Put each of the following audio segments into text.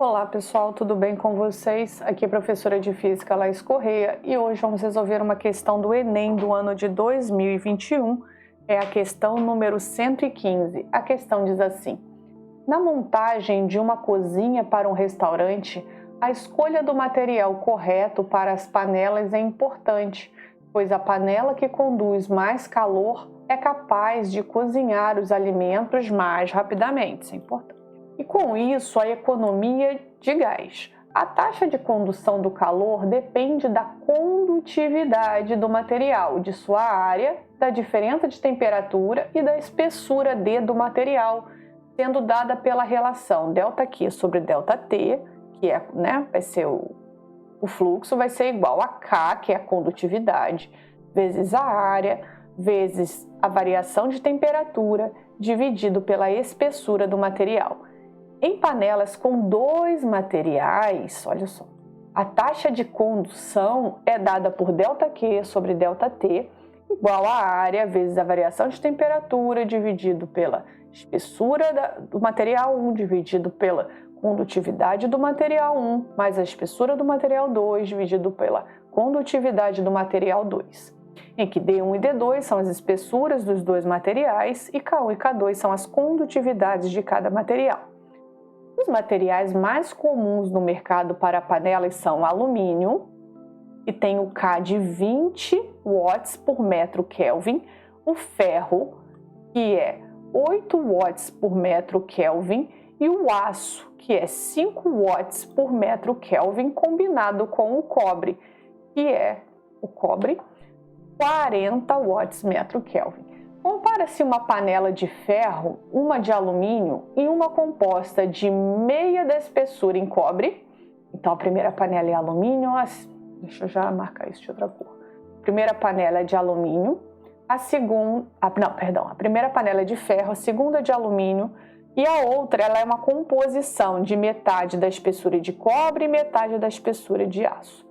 Olá pessoal, tudo bem com vocês? Aqui é a professora de Física Laís Correia e hoje vamos resolver uma questão do Enem do ano de 2021, é a questão número 115. A questão diz assim: na montagem de uma cozinha para um restaurante, a escolha do material correto para as panelas é importante, pois a panela que conduz mais calor é capaz de cozinhar os alimentos mais rapidamente. Isso é importante. E com isso, a economia de gás. A taxa de condução do calor depende da condutividade do material, de sua área, da diferença de temperatura e da espessura D do material, sendo dada pela relação ΔQ sobre ΔT, que é, vai ser o fluxo, vai ser igual a K, que é a condutividade, vezes a área, vezes a variação de temperatura, dividido pela espessura do material. Em panelas com dois materiais, olha só, a taxa de condução é dada por ΔQ sobre ΔT, igual a área vezes a variação de temperatura, dividido pela espessura do material 1, dividido pela condutividade do material 1, mais a espessura do material 2, dividido pela condutividade do material 2. Em que D1 e D2 são as espessuras dos dois materiais e K1 e K2 são as condutividades de cada material. Os materiais mais comuns no mercado para panelas são o alumínio, que tem o K de 20 watts por metro Kelvin, o ferro, que é 8 watts por metro Kelvin, e o aço, que é 5 watts por metro Kelvin, combinado com o cobre, que é o cobre 40 watts metro Kelvin. Compara-se uma panela de ferro, uma de alumínio e uma composta de meia da espessura em cobre. Então a primeira panela é alumínio, deixa eu já marcar isso de outra cor. A primeira panela é de alumínio, a primeira panela é de ferro, a segunda é de alumínio e a outra ela é uma composição de metade da espessura de cobre e metade da espessura de aço.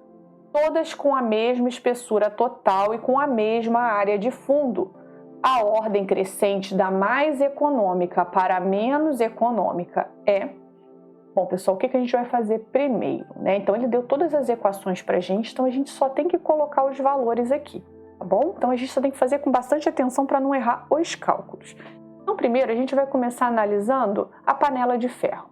Todas com a mesma espessura total e com a mesma área de fundo. A ordem crescente da mais econômica para a menos econômica é... Bom, pessoal, o que a gente vai fazer primeiro, Então, ele deu todas as equações para a gente, então a gente só tem que colocar os valores aqui, tá bom? Então, a gente só tem que fazer com bastante atenção para não errar os cálculos. Então, primeiro, a gente vai começar analisando a panela de ferro.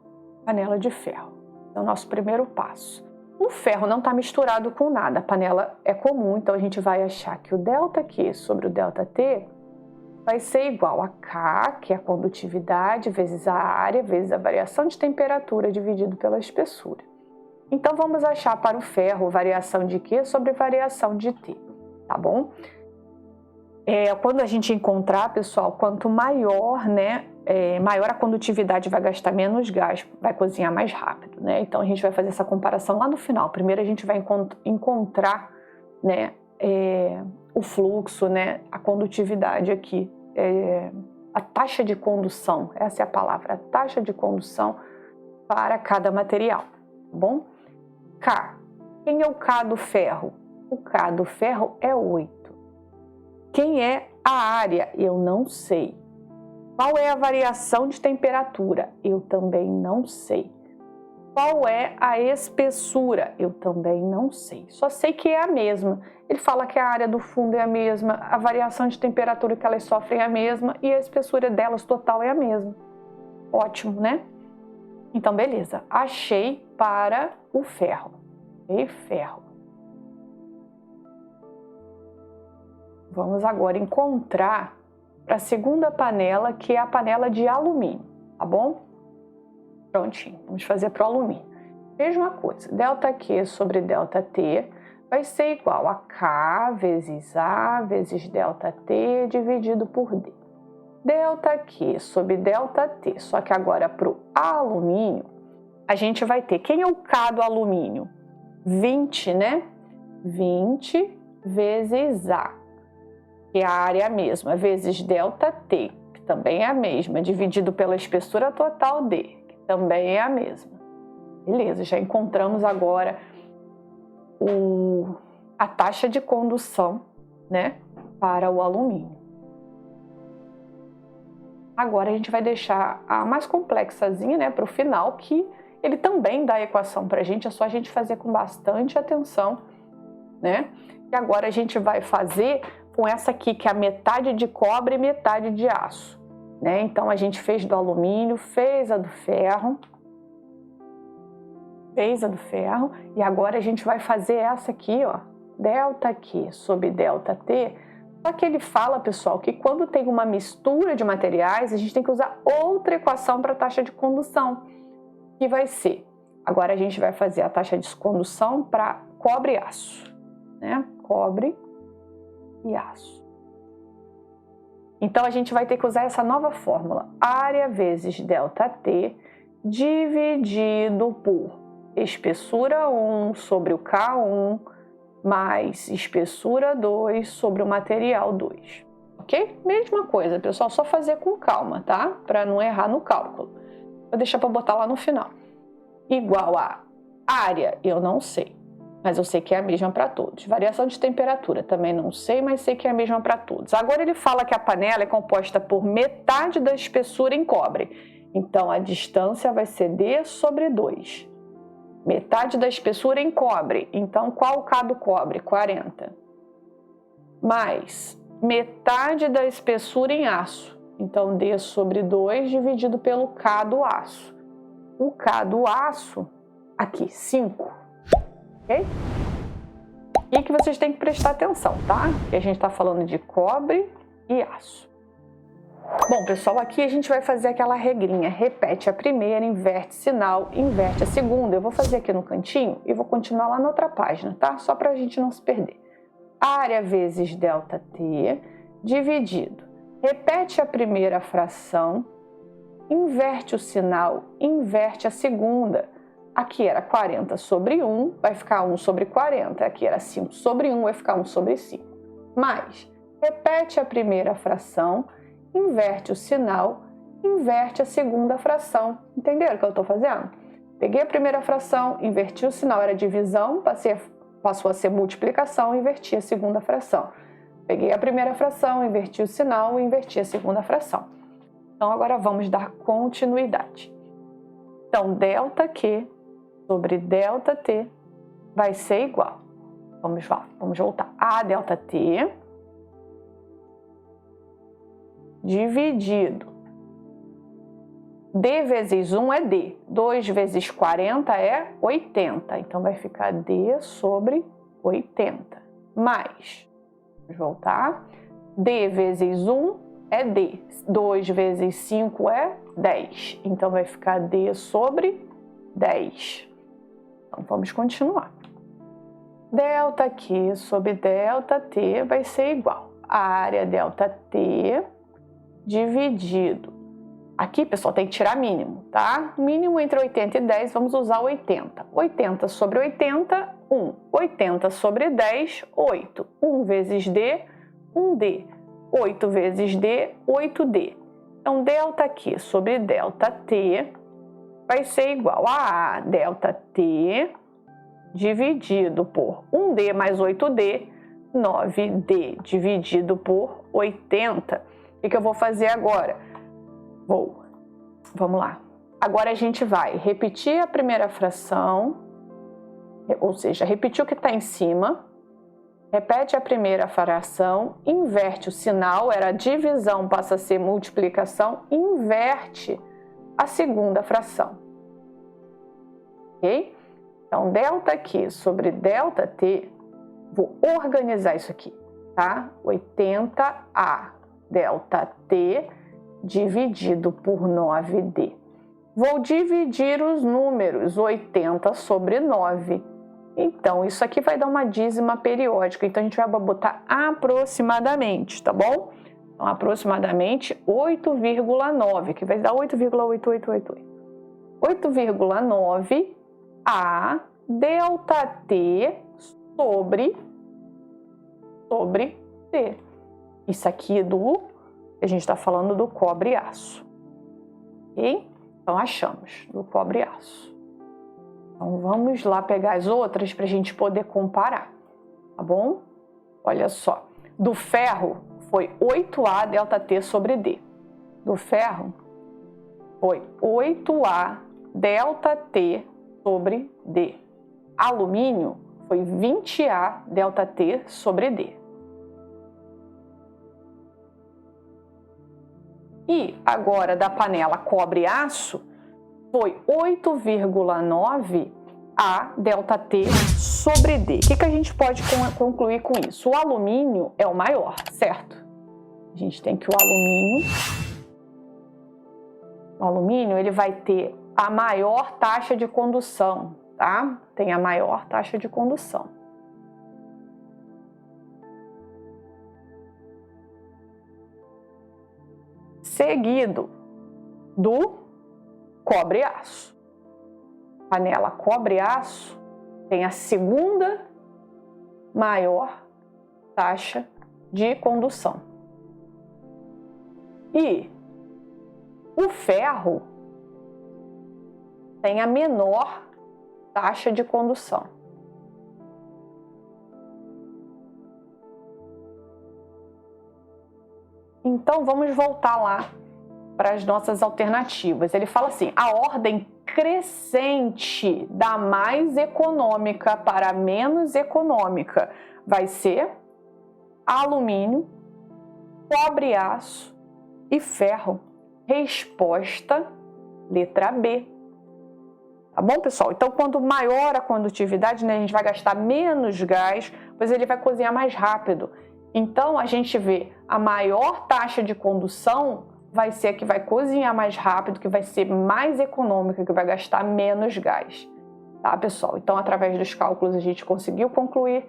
Panela de ferro é o nosso primeiro passo. O ferro não está misturado com nada, a panela é comum, então a gente vai achar que o ΔQ sobre o ΔT vai ser igual a K, que é a condutividade, vezes a área, vezes a variação de temperatura, dividido pela espessura. Então, vamos achar para o ferro variação de Q sobre variação de T, tá bom? Quando a gente encontrar, pessoal, quanto maior, maior a condutividade, vai gastar menos gás, vai cozinhar mais rápido, Então, a gente vai fazer essa comparação lá no final. Primeiro, a gente vai encontrar, o fluxo, a condutividade aqui, a taxa de condução, essa é a palavra, a taxa de condução para cada material, tá bom? K, quem é o K do ferro? O K do ferro é 8. Quem é a área? Eu não sei. Qual é a variação de temperatura? Eu também não sei. Qual é a espessura? Eu também não sei. Só sei que é a mesma. Ele fala que a área do fundo é a mesma, a variação de temperatura que elas sofrem é a mesma e a espessura delas total é a mesma. Ótimo, Então, beleza. Achei para o ferro. Ferro. Vamos agora encontrar para a segunda panela, que é a panela de alumínio, tá bom? Prontinho, vamos fazer para o alumínio. Mesma coisa, ΔQ sobre ΔT vai ser igual a K vezes A vezes ΔT dividido por D. ΔQ sobre ΔT, só que agora para o alumínio, a gente vai ter, quem é o K do alumínio? 20, 20 vezes A, que a área é a mesma, vezes ΔT, que também é a mesma, dividido pela espessura total D, que também é a mesma. Beleza, já encontramos agora a taxa de condução, para o alumínio. Agora a gente vai deixar a mais complexazinha, para o final, que ele também dá a equação para a gente, é só a gente fazer com bastante atenção, né? E agora a gente vai fazer com essa aqui, que é a metade de cobre e metade de aço, né? Então a gente fez do alumínio, fez a do ferro, e agora a gente vai fazer essa aqui, ó, ΔQ sobre ΔT. Só que ele fala, pessoal, que quando tem uma mistura de materiais, a gente tem que usar outra equação para a taxa de condução, que vai ser, agora a gente vai fazer a taxa de condução para cobre e aço, né? Cobre e aço. Então a gente vai ter que usar essa nova fórmula, área vezes ΔT dividido por espessura 1 sobre o K1 mais espessura 2 sobre o material 2, ok? Mesma coisa, pessoal, só fazer com calma, tá? Para não errar no cálculo. Vou deixar para botar lá no final. Igual a área, eu não sei, mas eu sei que é a mesma para todos. Variação de temperatura, também não sei, mas sei que é a mesma para todos. Agora ele fala que a panela é composta por metade da espessura em cobre. Então a distância vai ser D sobre 2. Metade da espessura em cobre. Então qual o K do cobre? 40. Mais metade da espessura em aço. Então D sobre 2 dividido pelo K do aço. O K do aço, aqui, 5. Ok? E que vocês têm que prestar atenção, tá? Que a gente está falando de cobre e aço. Bom, pessoal, aqui a gente vai fazer aquela regrinha. Repete a primeira, inverte sinal, inverte a segunda. Eu vou fazer aqui no cantinho e vou continuar lá na outra página, tá? Só para a gente não se perder. Área vezes ΔT dividido. Repete a primeira fração, inverte o sinal, inverte a segunda. Aqui era 40 sobre 1, vai ficar 1 sobre 40. Aqui era 5 sobre 1, vai ficar 1 sobre 5. Mais, repete a primeira fração, inverte o sinal, inverte a segunda fração. Entenderam o que eu estou fazendo? Peguei a primeira fração, inverti o sinal, era divisão, passou a ser multiplicação, inverti a segunda fração. Peguei a primeira fração, inverti o sinal, inverti a segunda fração. Então, agora vamos dar continuidade. Então, ΔQ sobre ΔT vai ser igual. Vamos lá, vamos voltar. A ΔT dividido. D vezes 1 é D. 2 vezes 40 é 80. Então, vai ficar D sobre 80. Mais, vamos voltar. D vezes 1 é D. 2 vezes 5 é 10. Então, vai ficar D sobre 10. Então, vamos continuar. ΔQ sobre ΔT vai ser igual a área ΔT dividido. Aqui, pessoal, tem que tirar mínimo, tá? Mínimo entre 80 e 10, vamos usar 80. 80 sobre 80, 1. 80 sobre 10, 8. 1 vezes D, 1D. 8 vezes D, 8D. Então, ΔQ sobre ΔT vai ser igual a ΔT dividido por 1D mais 8D, 9D dividido por 80. O que eu vou fazer agora? Vamos lá. Agora a gente vai repetir a primeira fração, ou seja, repetir o que está em cima, repete a primeira fração, inverte o sinal, era divisão, passa a ser multiplicação, inverte a segunda fração. Ok? Então, ΔQ sobre ΔT, vou organizar isso aqui, tá? 80A ΔT dividido por 9D. Vou dividir os números 80 sobre 9. Então, isso aqui vai dar uma dízima periódica. Então, a gente vai botar aproximadamente, tá bom? Então, aproximadamente 8,9, que vai dar 8,8888. 8,9 a ΔT sobre T. Isso aqui a gente está falando do cobre e aço. Ok? Então, achamos do cobre e aço. Então, vamos lá pegar as outras para a gente poder comparar, tá bom? Olha só, do ferro foi 8A ΔT sobre D. Do ferro foi 8A ΔT sobre D. Alumínio foi 20A ΔT sobre D. E agora da panela cobre-aço foi 8,9 A ΔT sobre D. O que a gente pode concluir com isso? O alumínio é o maior, certo? A gente tem que o alumínio ele vai ter a maior taxa de condução, tá? Tem a maior taxa de condução. Seguido do cobre-aço. Panela cobre-aço tem a segunda maior taxa de condução. E o ferro tem a menor taxa de condução. Então, vamos voltar lá para as nossas alternativas. Ele fala assim, a ordem crescente da mais econômica para a menos econômica vai ser alumínio, cobre-aço e ferro. Resposta, letra B. Tá bom, pessoal? Então, quanto maior a condutividade, né, a gente vai gastar menos gás, pois ele vai cozinhar mais rápido. Então, a gente vê a maior taxa de condução vai ser a que vai cozinhar mais rápido, que vai ser mais econômica, que vai gastar menos gás. Tá, pessoal? Então, através dos cálculos, a gente conseguiu concluir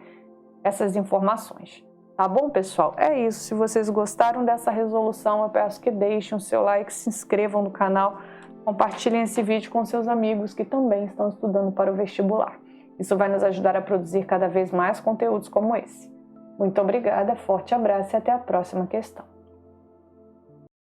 essas informações. Tá bom, pessoal? É isso. Se vocês gostaram dessa resolução, eu peço que deixem o seu like, se inscrevam no canal, compartilhem esse vídeo com seus amigos que também estão estudando para o vestibular. Isso vai nos ajudar a produzir cada vez mais conteúdos como esse. Muito obrigada, forte abraço e até a próxima questão.